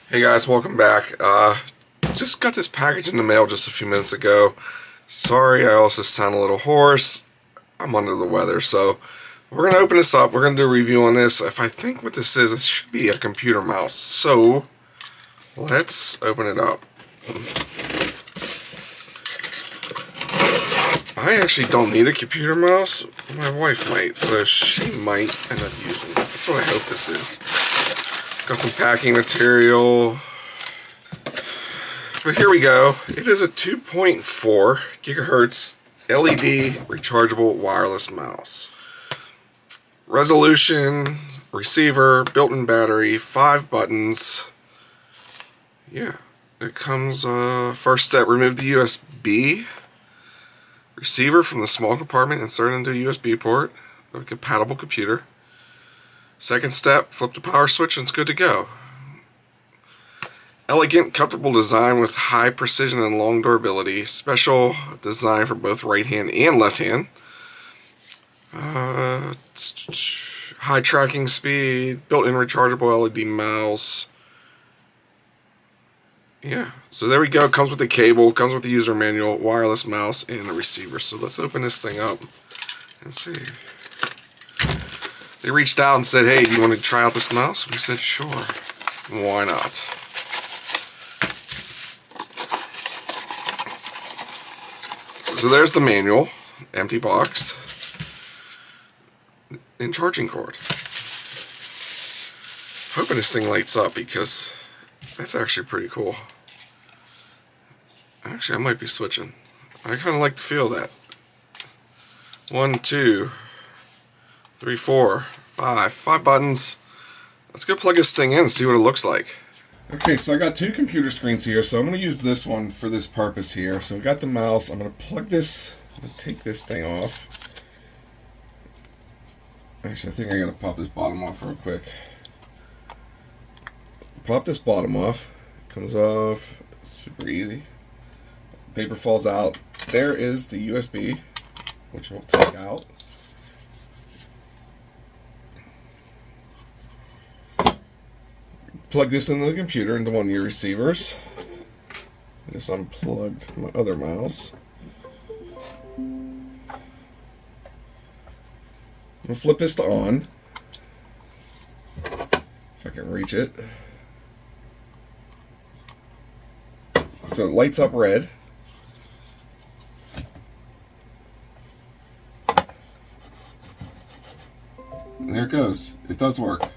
Hey guys, welcome back. Just got this package in the mail just a few minutes ago. Sorry, I also sound a little hoarse. I'm under the weather, so we're going to open this up. We're going to do a review on this. If I think what this is, it should be a computer mouse. So, let's open it up. I actually don't need a computer mouse. My wife might, so she might end up using it. That's what I hope this is. Got some packing material. But here we go. It is a 2.4 gigahertz LED rechargeable wireless mouse. Resolution, receiver, built-in battery, 5 buttons. Yeah, it comes, first step, remove the USB receiver from the small compartment, insert it into a USB port of a compatible computer. Second step, flip the power switch and it's good to go. Elegant, comfortable design with high precision and long durability. Special design for both right hand and left hand. High tracking speed, built-in rechargeable LED mouse. Yeah, so there we go. Comes with the cable, comes with the user manual, wireless mouse, and the receiver. So let's open this thing up and see. They reached out and said, hey, do you want to try out this mouse? We said, sure. Why not? So there's the manual, empty box, and charging cord. Hoping this thing lights up because that's actually pretty cool. Actually, I might be switching. I kind of like the feel of that. 1, 2, 3, 4, 5 buttons. Let's go plug this thing in and see what it looks like. Okay, so I got 2 computer screens here, so I'm going to use this one for this purpose here. So I've got the mouse. I'm going to plug this. I'm going to take this thing off. Actually, I think I got to pop this bottom off real quick. Pop this bottom off. It comes off. It's super easy. Paper falls out. There is the USB, which we'll take out. Plug this into the computer, into one of your receivers. I just unplugged my other mouse. I'm going to flip this to on. If I can reach it. So it lights up red. And there it goes. It does work.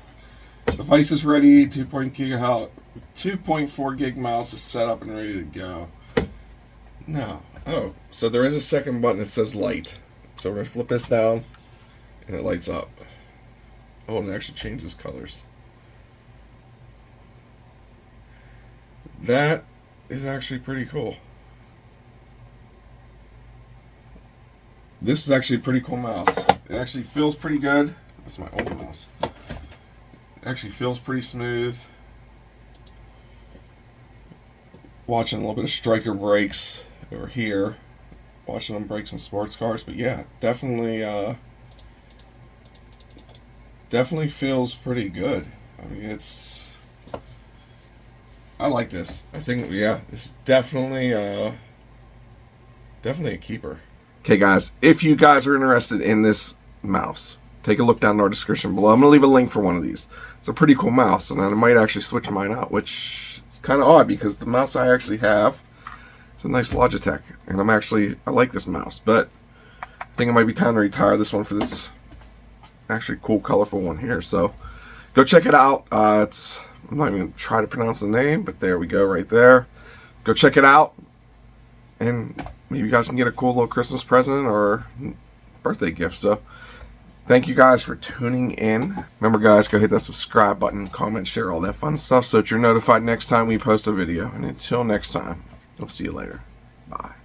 Device is ready. 2.4 gig mouse is set up and ready to go. No. Oh, so there is a second button that says light. So we're going to flip this down and it lights up. Oh, and it actually changes colors. That is actually pretty cool. This is actually a pretty cool mouse. It actually feels pretty good. That's my old mouse. It actually feels pretty smooth. Watching a little bit of striker brakes over here. Watching them brake some sports cars. But yeah, definitely feels pretty good. I mean, I like this. I think, yeah, this is definitely a keeper. Okay, guys, if you guys are interested in this mouse, take a look down in our description below. I'm going to leave a link for one of these. It's a pretty cool mouse, and I might actually switch mine out, which is kind of odd because the mouse I actually have is a nice Logitech, and I like this mouse, but I think it might be time to retire this one for this actually cool, colorful one here. So go check it out. I'm not even going to try to pronounce the name, but there we go right there. Go check it out, and maybe you guys can get a cool little Christmas present or birthday gift. So thank you guys for tuning in. Remember, guys, go hit that subscribe button, comment, share, all that fun stuff so that you're notified next time we post a video. And until next time, I'll see you later. Bye.